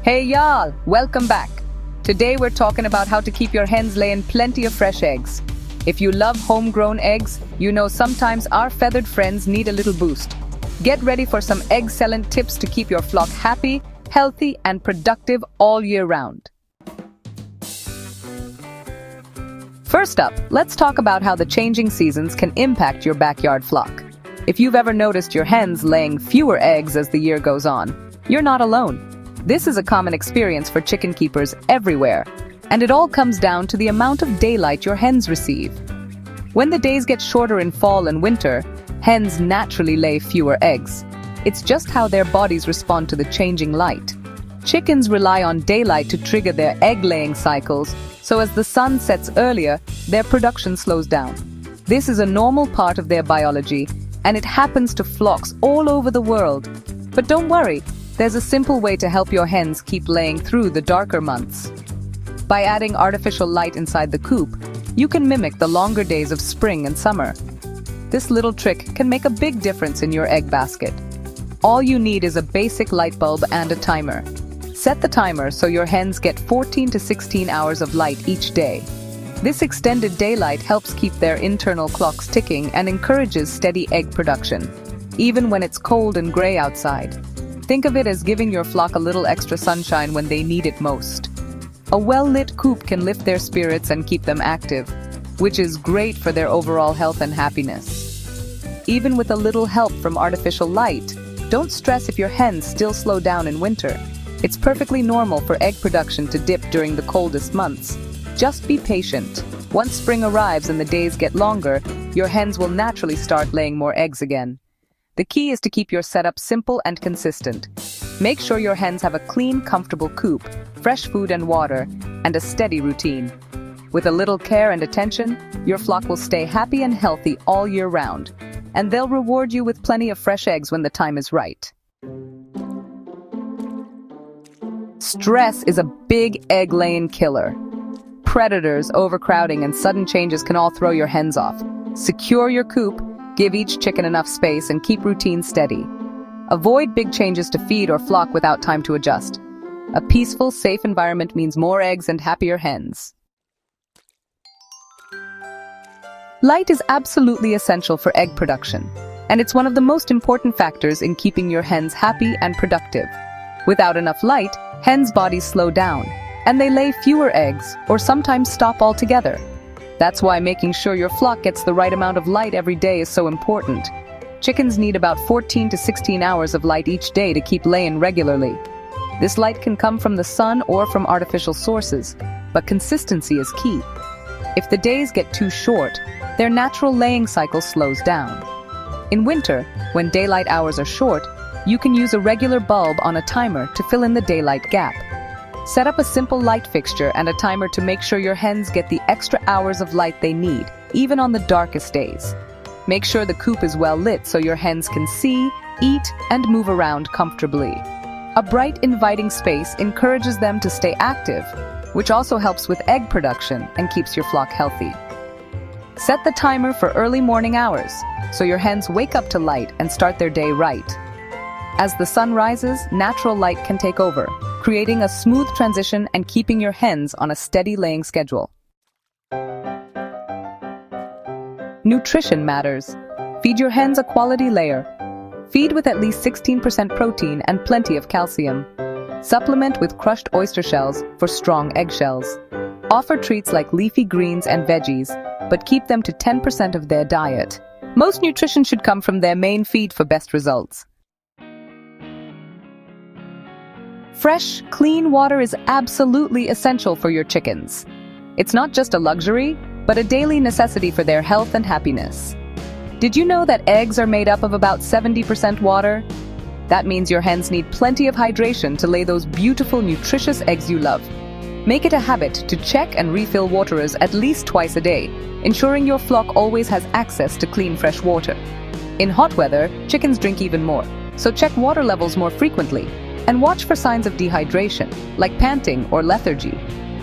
Hey y'all, welcome back. Today we're talking about how to keep your hens laying plenty of fresh eggs. If you love homegrown eggs, you know sometimes our feathered friends need a little boost. Get ready for some Egg-Cellent tips to keep your flock happy, healthy, and productive all year round. First up, let's talk about how the changing seasons can impact your backyard flock. If you've ever noticed your hens laying fewer eggs as the year goes on, you're not alone. This is a common experience for chicken keepers everywhere, and it all comes down to the amount of daylight your hens receive. When the days get shorter in fall and winter, hens naturally lay fewer eggs. It's just how their bodies respond to the changing light. Chickens rely on daylight to trigger their egg-laying cycles, so as the sun sets earlier, their production slows down. This is a normal part of their biology, and it happens to flocks all over the world. But don't worry, there's a simple way to help your hens keep laying through the darker months. By adding artificial light inside the coop, you can mimic the longer days of spring and summer. This little trick can make a big difference in your egg basket. All you need is a basic light bulb and a timer. Set the timer so your hens get 14 to 16 hours of light each day. This extended daylight helps keep their internal clocks ticking and encourages steady egg production, even when it's cold and gray outside. Think of it as giving your flock a little extra sunshine when they need it most. A well-lit coop can lift their spirits and keep them active, which is great for their overall health and happiness. Even with a little help from artificial light, don't stress if your hens still slow down in winter. It's perfectly normal for egg production to dip during the coldest months. Just be patient. Once spring arrives and the days get longer, your hens will naturally start laying more eggs again. The key is to keep your setup simple and consistent. Make sure your hens have a clean, comfortable coop, fresh food and water, and a steady routine. With a little care and attention, your flock will stay happy and healthy all year round, and they'll reward you with plenty of fresh eggs when the time is right. Stress is a big egg-laying killer. Predators, overcrowding, and sudden changes can all throw your hens off. Secure your coop, give each chicken enough space, and keep routine steady. Avoid big changes to feed or flock without time to adjust. A peaceful, safe environment means more eggs and happier hens. Light is absolutely essential for egg production, and it's one of the most important factors in keeping your hens happy and productive. Without enough light, hens' bodies slow down, and they lay fewer eggs, or sometimes stop altogether. That's why making sure your flock gets the right amount of light every day is so important. Chickens need about 14 to 16 hours of light each day to keep laying regularly. This light can come from the sun or from artificial sources, but consistency is key. If the days get too short, their natural laying cycle slows down. In winter, when daylight hours are short, you can use a regular bulb on a timer to fill in the daylight gap. Set up a simple light fixture and a timer to make sure your hens get the extra hours of light they need, even on the darkest days. Make sure the coop is well lit so your hens can see, eat, and move around comfortably. A bright, inviting space encourages them to stay active, which also helps with egg production and keeps your flock healthy. Set the timer for early morning hours so your hens wake up to light and start their day right. As the sun rises, natural light can take over, creating a smooth transition and keeping your hens on a steady laying schedule. Nutrition matters. Feed your hens a quality layer. Feed with at least 16% protein and plenty of calcium. Supplement with crushed oyster shells for strong eggshells. Offer treats like leafy greens and veggies, but keep them to 10% of their diet. Most nutrition should come from their main feed for best results. Fresh, clean water is absolutely essential for your chickens. It's not just a luxury, but a daily necessity for their health and happiness. Did you know that eggs are made up of about 70% water? That means your hens need plenty of hydration to lay those beautiful, nutritious eggs you love. Make it a habit to check and refill waterers at least twice a day, ensuring your flock always has access to clean, fresh water. In hot weather, chickens drink even more, so check water levels more frequently. And watch for signs of dehydration, like panting or lethargy.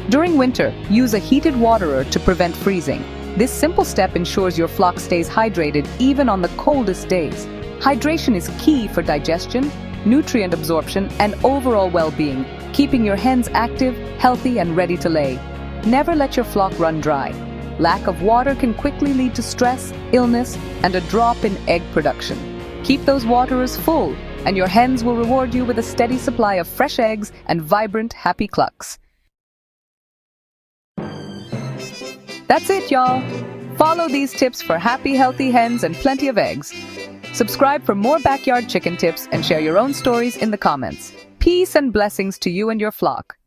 During winter, use a heated waterer to prevent freezing. This simple step ensures your flock stays hydrated even on the coldest days. Hydration is key for digestion, nutrient absorption, and overall well-being, keeping your hens active, healthy, and ready to lay. Never let your flock run dry. Lack of water can quickly lead to stress, illness, and a drop in egg production. Keep those waterers full, and your hens will reward you with a steady supply of fresh eggs and vibrant, happy clucks. That's it, y'all. Follow these tips for happy, healthy hens and plenty of eggs. Subscribe for more backyard chicken tips and share your own stories in the comments. Peace and blessings to you and your flock.